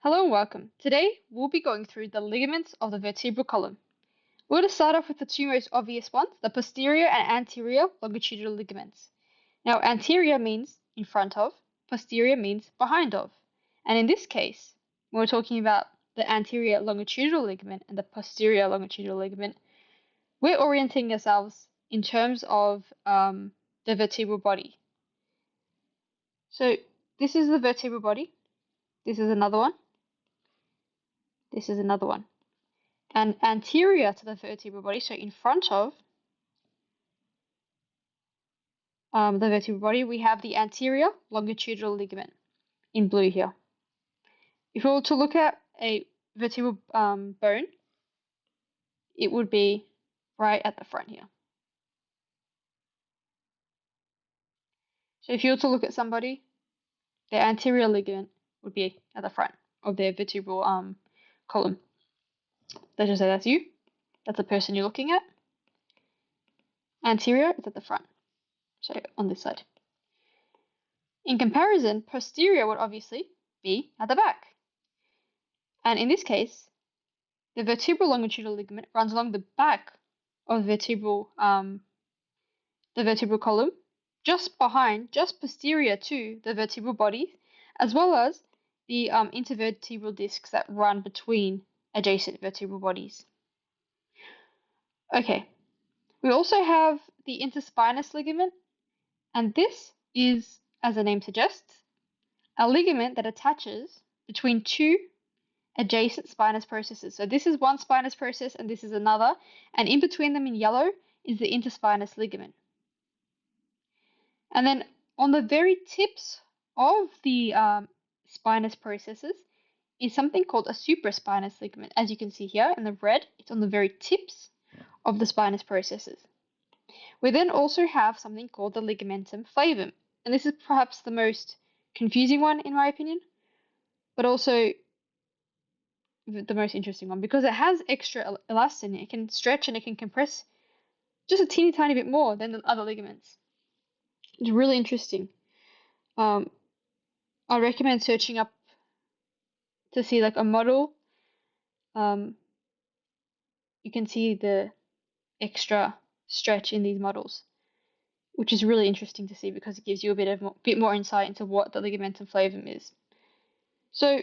Hello and welcome. Today we'll be going through the ligaments of the vertebral column. We're going to start off with the two most obvious ones, the posterior and anterior longitudinal ligaments. Now, anterior means in front of, posterior means behind of. And in this case, when we're talking about the anterior longitudinal ligament and the posterior longitudinal ligament, we're orienting ourselves in terms of the vertebral body. So this is the vertebral body. This is another one. This is another one. And anterior to the vertebral body, so in front of the vertebral body, we have the anterior longitudinal ligament in blue here. If we were to look at a vertebral bone, it would be right at the front here. So if you were to look at somebody, their anterior ligament would be at the front of their vertebral column. Let's just say that's you. That's the person you're looking at. Anterior is at the front, so on this side. In comparison, posterior would obviously be at the back. And in this case, the vertebral longitudinal ligament runs along the back of the vertebral column, just posterior to the vertebral body, as well as the intervertebral discs that run between adjacent vertebral bodies. Okay, we also have the interspinous ligament, and this is, as the name suggests, a ligament that attaches between two adjacent spinous processes. So this is one spinous process and this is another, and in between them in yellow is the interspinous ligament. And then on the very tips of the spinous processes is something called a supraspinous ligament. As you can see here in the red, it's on the very tips of the spinous processes. We then also have something called the ligamentum flavum, and this is perhaps the most confusing one in my opinion, but also the most interesting one because it has extra elastin. It can stretch and it can compress just a teeny tiny bit more than the other ligaments. It's really interesting. I recommend searching up to see like a model. You can see the extra stretch in these models, which is really interesting to see because it gives you a bit more insight into what the ligamentum flavum is. So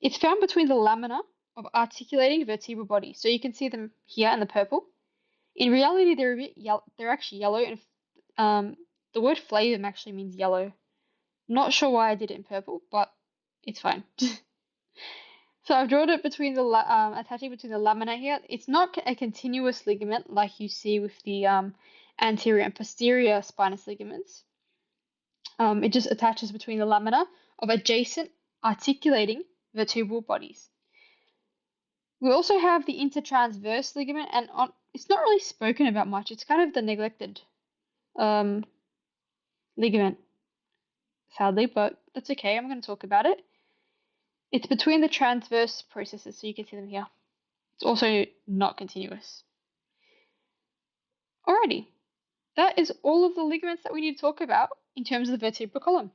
it's found between the lamina of articulating vertebral bodies. So you can see them here in the purple. In reality, they're actually yellow, and the word flavum actually means yellow. Not sure why I did it in purple, but it's fine. So I've drawn it between the attaching between the lamina here. It's not a continuous ligament like you see with the anterior and posterior spinous ligaments. It just attaches between the lamina of adjacent articulating vertebral bodies. We also have the intertransverse ligament, and it's not really spoken about much. It's kind of the neglected ligament, sadly, but that's okay. I'm going to talk about it. It's between the transverse processes, so you can see them here. It's also not continuous. Alrighty, that is all of the ligaments that we need to talk about in terms of the vertebral column.